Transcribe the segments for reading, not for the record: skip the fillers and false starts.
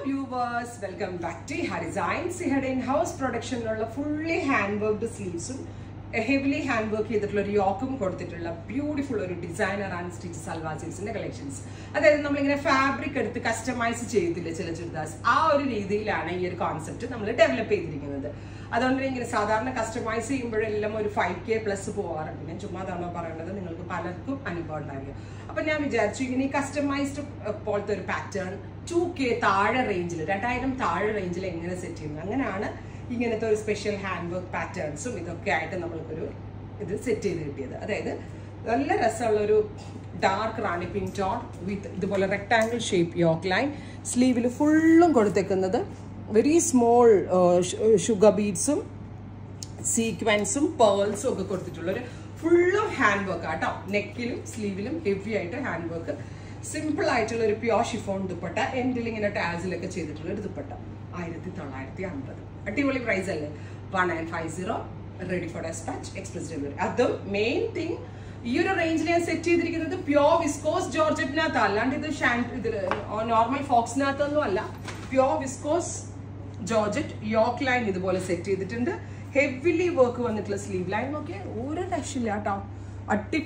viewers, welcome back to Iha Designs. Ihade in-house production fully hand-worked sleeves, heavily hand-worked yoke beautiful designer and stitch salwar suits collections. That is fabric customize concept develop അതുകൊണ്ട് സാധാരണ customise ചെയ്യുമ്പോഴെല്ലാം ഒരു 5K plus പോവാറുണ്ട്. ഞാൻ ചുമ്മാതാണോ പറയുന്നത്, നിങ്ങൾക്ക് പലർക്കും അനുഭവം ഉണ്ടാവില്ല. അപ്പം ഞാൻ വിചാരിച്ചു ഇങ്ങനെ കസ്റ്റമൈസ്ഡ് പോലത്തെ ഒരു പാറ്റേൺ 2K താഴെ റേഞ്ചിൽ 2000 താഴെ റേഞ്ചിൽ എങ്ങനെ സെറ്റ് ചെയ്യുന്നത്, അങ്ങനെയാണ് ഇങ്ങനത്തെ ഒരു സ്പെഷ്യൽ ഹാൻഡ് വർക്ക് പാറ്റേൺസും ഇതൊക്കെ ആയിട്ട് നമ്മൾക്കൊരു ഇത് സെറ്റ് ചെയ്ത് കിട്ടിയത്. അതായത് നല്ല രസമുള്ളൊരു ഡാർക്ക് റാണി പിങ്ക് ടോൺ വിത്ത് ഇതുപോലെ റെക്ടാങ്കിൾ ഷേപ്പ് യോക്ക് ലൈൻ, സ്ലീവിൽ ഫുള്ളും കൊടുത്തേക്കുന്നത് very small sugar beads, sequins, pearls, full of handwork. Neck, sleeve, heavy handwork. Simple pure chiffon dupatta, ending in a tassel like a dupatta. 1950. Price 1950, ready for dispatch, express delivery. The main thing, this range set the pure viscose georgette normal fox pure viscose Georgette yoke line is set heavily work sleeve line. Okay,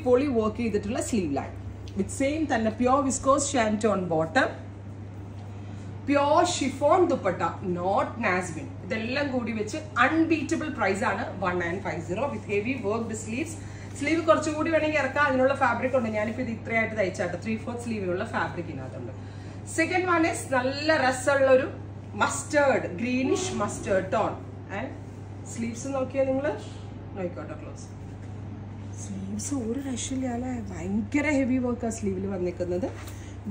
poly work sleeve line with same pure viscose shanton bottom, pure chiffon dupatta, not Nasbin. This is unbeatable price 1950 with heavy worked sleeves. Sleeve fabric 3/4 sleeve fabric. Second one is mustard, greenish mustard tone, and sleeves close. Sleeves heavy work sleeve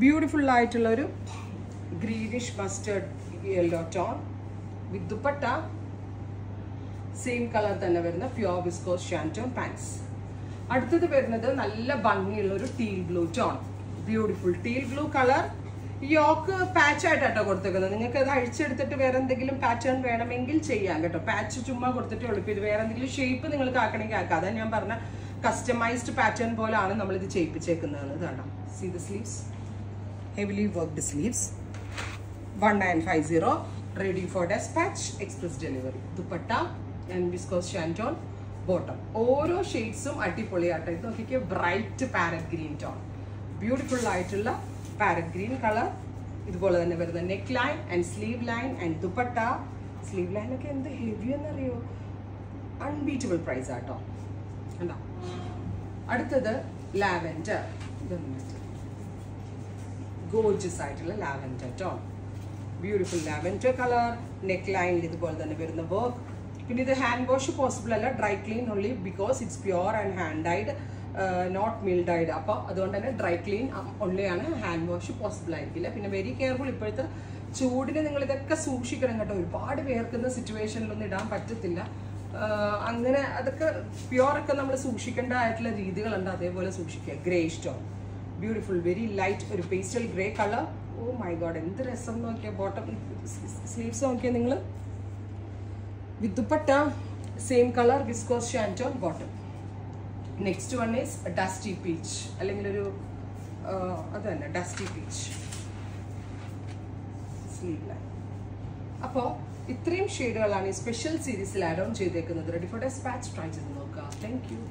beautiful light greenish mustard yellow tone with dupatta same color pure viscose shanton pants. Aduthathu varunathu nalla bhangiyulla teal blue tone, beautiful teal blue color. Yoke patch at a gorthagan, I said that wear and the gilum pattern where a mingle chayang at a patch chuma gortha where and the shape in the Kakaka, then Yambarna customized pattern bola and the shape check. See the sleeves, heavily worked sleeves. 1950, ready for dispatch, express delivery. Dupatta and viscose shanton bottom. Oro shades of Atipoli, bright parrot green tone. Beautiful light. Parrot green color. This is the neckline and sleeve line and dupatta. Sleeve line again the heavy and unbeatable price at all. Adutha lavender. Gorgeous item lavender tone. Beautiful lavender color. Neckline is the work. The hand wash possible dry clean only because it's pure and hand dyed. Not mill dyed up. That's dry clean only hand wash possible. Very careful. Choodin sushi situation pure sushi greyish tone. Beautiful, very light pastel grey color. Oh my god, bottom sleeves with dupatta same color viscose shanton bottom. Next one is a dusty peach. Dusty peach. Sleeve line. Now, this shade special series add on ready for dispatch. Try it. Thank you.